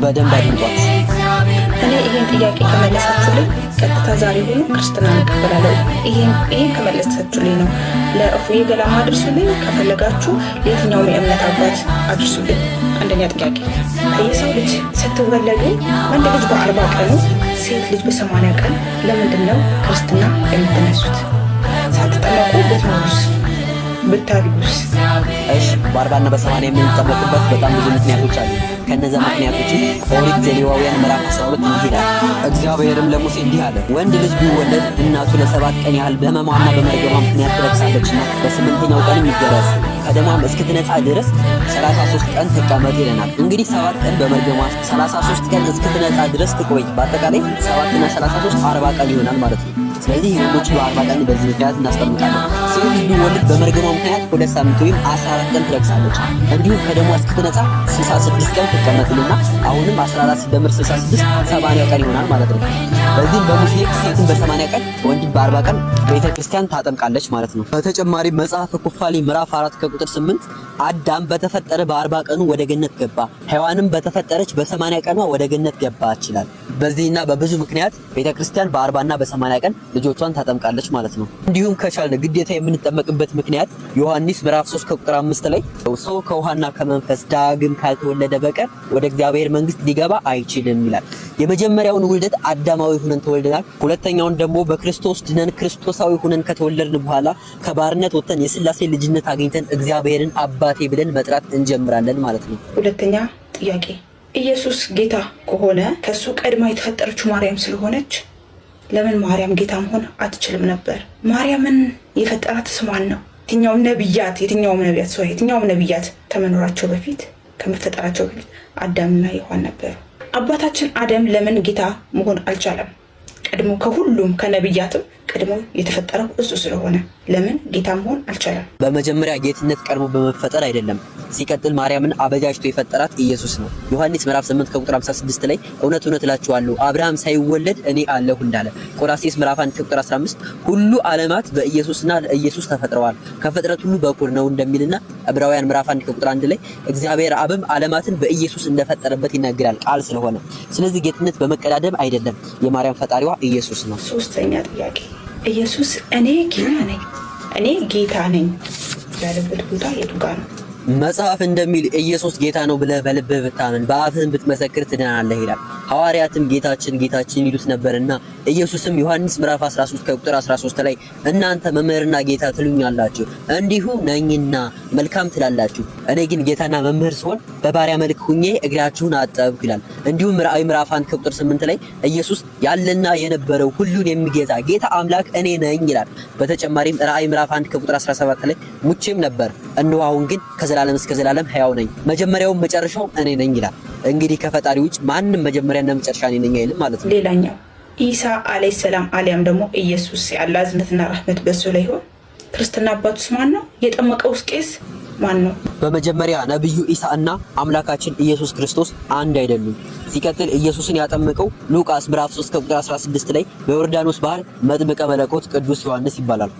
በደንብ አድርጓት። እኔ ይሄን ጥያቄ ከመለሳችሁልኝ ቀጥታ ዛሬ ሆኖ ክርስትና እንቀበላለሁ። ይሄን ከመለሳችሁልኝ ነው ለእፎዬ ገላማ አድርሱልኝ። ከፈለጋችሁ ለየትኛውም የእምነት አባት አድርሱልኝ። አንደኛ ጥያቄ የሰው ልጅ ስትወለዱ ወንድ ልጅ በ40 ቀኑ ሴት ልጅ በ80 ቀን ለምንድን ነው ክርስትና የምትነሱት? ሳትጠመቁ ብትኖሩስ ብታድጉስ? እሺ በ40 እና በ80 የምንጠመቅበት በጣም ብዙ ምክንያቶች አሉ። ከነዛ ምክንያቶች ኦሪት ዘሌዋውያን ምዕራፍ 12 እንዲህ ይላል፣ እግዚአብሔርም ለሙሴ እንዲህ አለ፣ ወንድ ልጅ ቢወለድ እናቱ ለ7 ቀን ያህል በሕመሟና በመርገሟ ምክንያት ትረክሳለችና በ8ኛው ቀንም ይገረዝ፣ ከደሟም እስክትነጻ ድረስ 33 ቀን ትቀመጥ ይለናል። እንግዲህ 7 ቀን በመርገሟ 33 ቀን እስክትነጻ ድረስ ትቆይ። በአጠቃላይ 7 እና 33 40 ቀን ይሆናል ማለት ነው። ስለዚህ ወንዶች በ40 ቀን በዚህ ምክንያት እናስቀምጣለን። ሴት ልጅ ቢወለድ በመርገሟ ምክንያት 2 ሳምንት ወይም 14 ቀን ትረክሳለች። እንዲሁም ከደሟ እስክትነጻ 66 ቀን ትቀመጥልና አሁንም 14 ሲደመር 66 80 ቀን ይሆናል ማለት ነው። በዚህም በሙሴ ሴትን በ80 ቀን ወንድን በ40 ቀን ቤተክርስቲያን ታጠምቃለች ማለት ነው። በተጨማሪ መጽሐፈ ኩፋሌ ምዕራፍ 4 ከቁጥር 8 አዳም በተፈጠረ በ40 ቀኑ ወደ ገነት ገባ፣ ሔዋንም በተፈጠረች በ80 ቀኗ ወደ ገነት ገባች ይላል። በዚህና በብዙ ምክንያት ቤተክርስቲያን በ40 እና በ80 ቀን ልጆቿን ታጠምቃለች ማለት ነው። እንዲሁም ከቻልን ግዴታ የምንጠመቅበት ምክንያት ዮሐንስ ምዕራፍ 3 ከቁጥር 5 ላይ ሰው ከውሃና ከመንፈስ ዳግም ካልተወለደ በቀር ወደ እግዚአብሔር መንግስት ሊገባ አይችልም ይላል። የመጀመሪያውን ውልደት አዳማዊ ሆነን ተወልደናል። ሁለተኛውን ደግሞ በክርስቶስ ድነን ክርስቶሳዊ ሆነን ከተወለድን በኋላ ከባርነት ወጥተን የሥላሴ ልጅነት አግኝተን እግዚአብሔርን አባቴ ብለን መጥራት እንጀምራለን ማለት ነው። ሁለተኛ ጥያቄ ኢየሱስ ጌታ ከሆነ ከሱ ቀድማ የተፈጠረችው ማርያም ስለሆነች ለምን ማርያም ጌታ መሆን አትችልም ነበር? ማርያምን የፈጠራት ማን ነው? የትኛውም ነቢያት ከመኖራቸው በፊት ከመፈጠራቸው በፊት አዳምና ሔዋን ነበሩ። አባታችን አዳም ለምን ጌታ መሆን አልቻለም? ቀድሞ ከሁሉም ከነቢያትም ቀድሞ የተፈጠረው እሱ ስለሆነ ለምን ጌታ መሆን አልቻለም? በመጀመሪያ ጌትነት ቀድሞ በመፈጠር አይደለም። ሲቀጥል ማርያምን አበጃጅቶ የፈጠራት ኢየሱስ ነው። ዮሐንስ ምዕራፍ 8 ከቁጥር 56 ላይ እውነት እውነት እላችኋለሁ አብርሃም ሳይወለድ እኔ አለሁ እንዳለ፣ ቆላስይስ ምዕራፍ 1 ከቁጥር 15 ሁሉ ዓለማት በኢየሱስና ለኢየሱስ ተፈጥረዋል ከፍጥረት ሁሉ በኩር ነው እንደሚልና ዕብራውያን ምዕራፍ 1 ከቁጥር 1 ላይ እግዚአብሔር አብም ዓለማትን በኢየሱስ እንደፈጠረበት ይናገራል ቃል ስለሆነ። ስለዚህ ጌትነት በመቀዳደም አይደለም። የማርያም ፈጣሪዋ ኢየሱስ ነው። ሶስተኛ ጥያቄ ኢየሱስ እኔ ጌታ ነኝ ያለበት ቦታ የቱ ጋር ነው? መጽሐፍ እንደሚል ኢየሱስ ጌታ ነው ብለህ በልብህ ብታምን በአፍህም ብትመሰክር ትድናለህ ይላል። ሐዋርያትም ጌታችን ጌታችን ይሉት ነበርና ኢየሱስም ዮሐንስ ምዕራፍ 13 ከቁጥር 13 ላይ እናንተ መምህርና ጌታ ትሉኛላችሁ እንዲሁ ነኝና መልካም ትላላችሁ፣ እኔ ግን ጌታና መምህር ስሆን በባሪያ መልክ ሁኜ እግራችሁን አጠብኩ ይላል። እንዲሁም ራእይ ምዕራፍ 1 ከቁጥር 8 ላይ ኢየሱስ ያለና የነበረው ሁሉን የሚገዛ ጌታ አምላክ እኔ ነኝ ይላል። በተጨማሪም ራእይ ምዕራፍ 1 ከቁጥር 17 ላይ ሙቼም ነበር እነሆ አሁን ግን ከዘላለም እስከ ዘላለም ሕያው ነኝ፣ መጀመሪያውም መጨረሻውም እኔ ነኝ ይላል። እንግዲህ ከፈጣሪ ውጭ ማንም መጀመሪያና መጨረሻ እኔ ነኝ አይልም ማለት ነው። ሌላኛው ኢሳ አለይሂ ሰላም አሊያም ደግሞ ኢየሱስ ያለ እዝነትና ረህመት በሱ ላይ ይሆን? ክርስትና አባቱስ ማን ነው? የጠመቀውስ ቄስ ማን ነው? በመጀመሪያ ነብዩ ኢሳ እና አምላካችን ኢየሱስ ክርስቶስ አንድ አይደሉም። ሲቀጥል ኢየሱስን ያጠመቀው ሉቃስ ምዕራፍ 3 ከቁጥር 16 ላይ በዮርዳኖስ ባህር መጥምቀ መለኮት ቅዱስ ዮሐንስ ይባላል።